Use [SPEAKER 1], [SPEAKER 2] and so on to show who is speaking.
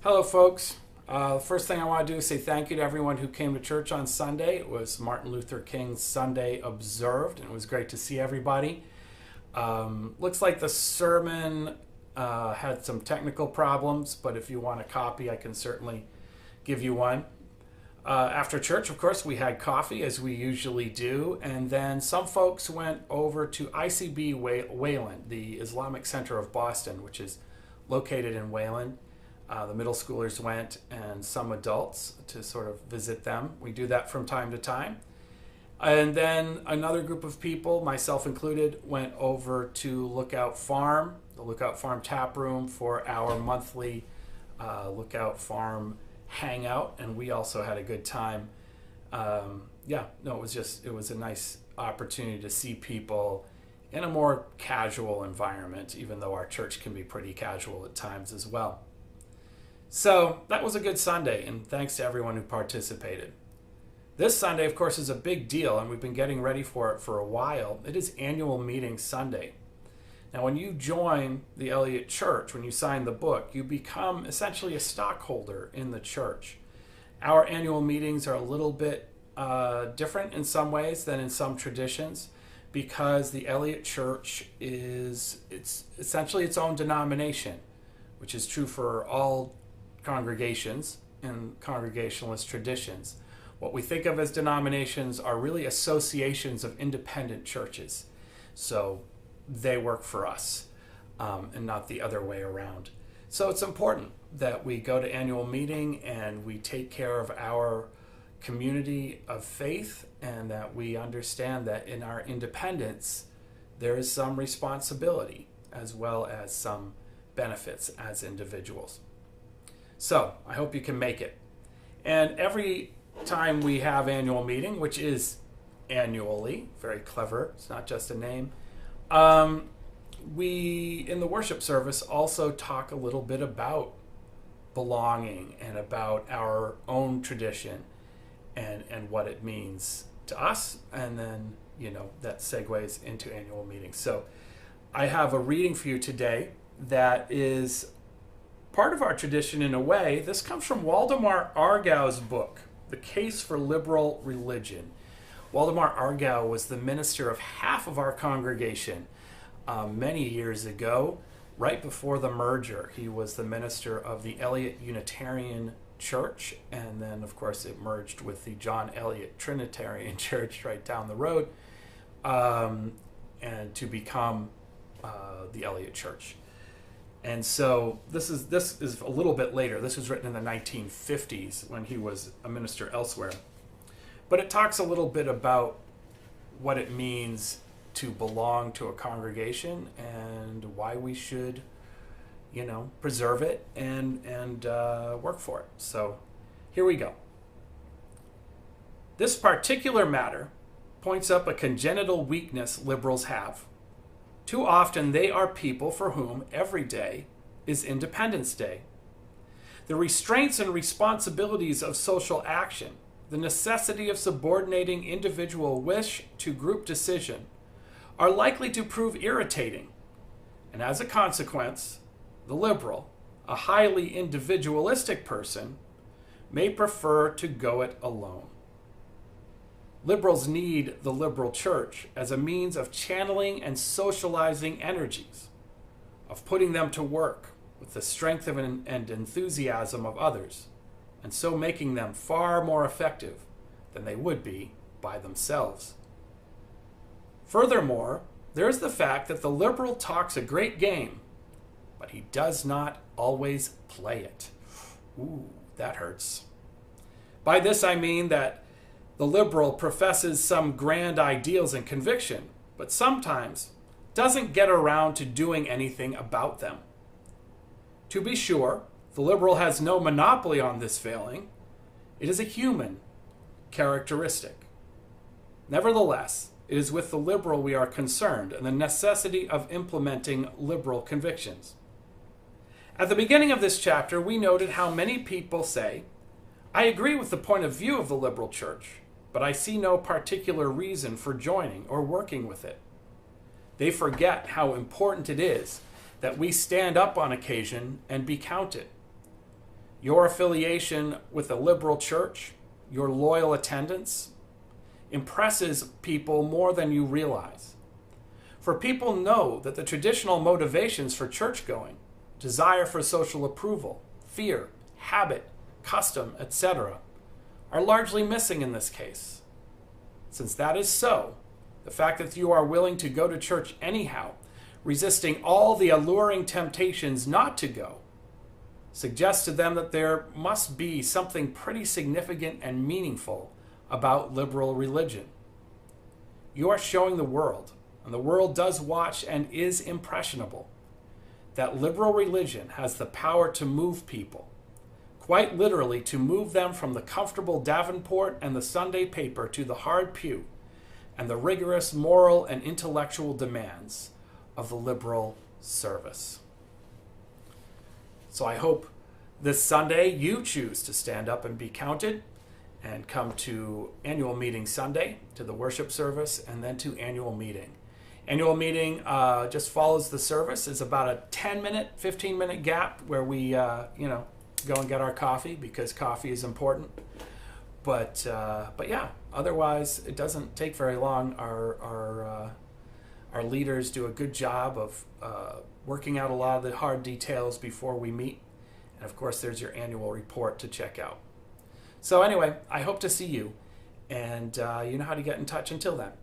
[SPEAKER 1] Hello, folks. The first thing I want to do is say thank you to everyone who came to church on Sunday. It was Martin Luther King's Sunday Observed, and it was great to see everybody. Looks like the sermon had some technical problems, but if you want a copy, I can certainly give you one. After church, of course, we had coffee, as we usually do, and then some folks went over to ICB Wayland, the Islamic Center of Boston, which is located in Wayland. The middle schoolers went, and some adults, to sort of visit them. We do that from time to time. And then another group of people, myself included, went over to Lookout Farm, the Lookout Farm tap room, for our monthly Lookout Farm hangout, and we also had a good time. It was a nice opportunity to see people in a more casual environment, even though our church can be pretty casual at times as well. So that was a good Sunday, and thanks to everyone who participated. This Sunday, of course, is a big deal, and we've been getting ready for it for a while. It is Annual Meeting Sunday. Now, when you join the Eliot Church, when you sign the book, you become essentially a stockholder in the church. Our annual meetings are a little bit different in some ways than in some traditions, because the Eliot Church it's essentially its own denomination, which is true for all congregations and Congregationalist traditions. What we think of as denominations are really associations of independent churches. So they work for us, and not the other way around. So it's important that we go to annual meeting and we take care of our community of faith, and that we understand that in our independence there is some responsibility as well as some benefits as individuals. So I hope you can make it. And every time we have annual meeting, which is annually, very clever, it's not just a name, we in the worship service also talk a little bit about belonging and about our own tradition and what it means to us, and then that segues into annual meetings. So I have a reading for you today that is part of our tradition in a way. This comes from Waldemar Argau's book, The Case for Liberal Religion. Waldemar Argau was the minister of half of our congregation many years ago, right before the merger. He was the minister of the Eliot Unitarian Church, and then, of course, it merged with the John Eliot Trinitarian Church right down the road, and to become the Eliot Church. And so this is a little bit later. This was written in the 1950s when he was a minister elsewhere. But it talks a little bit about what it means to belong to a congregation and why we should, preserve it and work for it. So here we go. This particular matter points up a congenital weakness liberals have. Too often they are people for whom every day is Independence Day. The restraints and responsibilities of social action, the necessity of subordinating individual wish to group decision, are likely to prove irritating, and as a consequence, the liberal, a highly individualistic person, may prefer to go it alone. Liberals need the liberal church as a means of channeling and socializing energies, of putting them to work with the strength of and enthusiasm of others, and so making them far more effective than they would be by themselves. Furthermore, there is the fact that the liberal talks a great game, but he does not always play it. Ooh, that hurts. By this I mean that the liberal professes some grand ideals and conviction, but sometimes doesn't get around to doing anything about them. To be sure, the liberal has no monopoly on this failing. It is a human characteristic. Nevertheless, it is with the liberal we are concerned and the necessity of implementing liberal convictions. At the beginning of this chapter, we noted how many people say, I agree with the point of view of the liberal church, but I see no particular reason for joining or working with it. They forget how important it is that we stand up on occasion and be counted. Your affiliation with a liberal church, your loyal attendance, impresses people more than you realize. For people know that the traditional motivations for church going, desire for social approval, fear, habit, custom, etc., are largely missing in this case. Since that is so, the fact that you are willing to go to church anyhow, resisting all the alluring temptations not to go, suggests to them that there must be something pretty significant and meaningful about liberal religion. You are showing the world, and the world does watch and is impressionable, that liberal religion has the power to move people, quite literally to move them from the comfortable Davenport and the Sunday paper to the hard pew and the rigorous moral and intellectual demands of the liberal service. So I hope this Sunday you choose to stand up and be counted and come to annual meeting Sunday, to the worship service, and then to annual meeting. Annual meeting just follows the service. It's about a 10-minute, 15-minute gap where we, go and get our coffee because coffee is important. But yeah, otherwise it doesn't take very long. Our leaders do a good job of working out a lot of the hard details before we meet. And of course, there's your annual report to check out. So anyway, I hope to see you, and you know how to get in touch until then.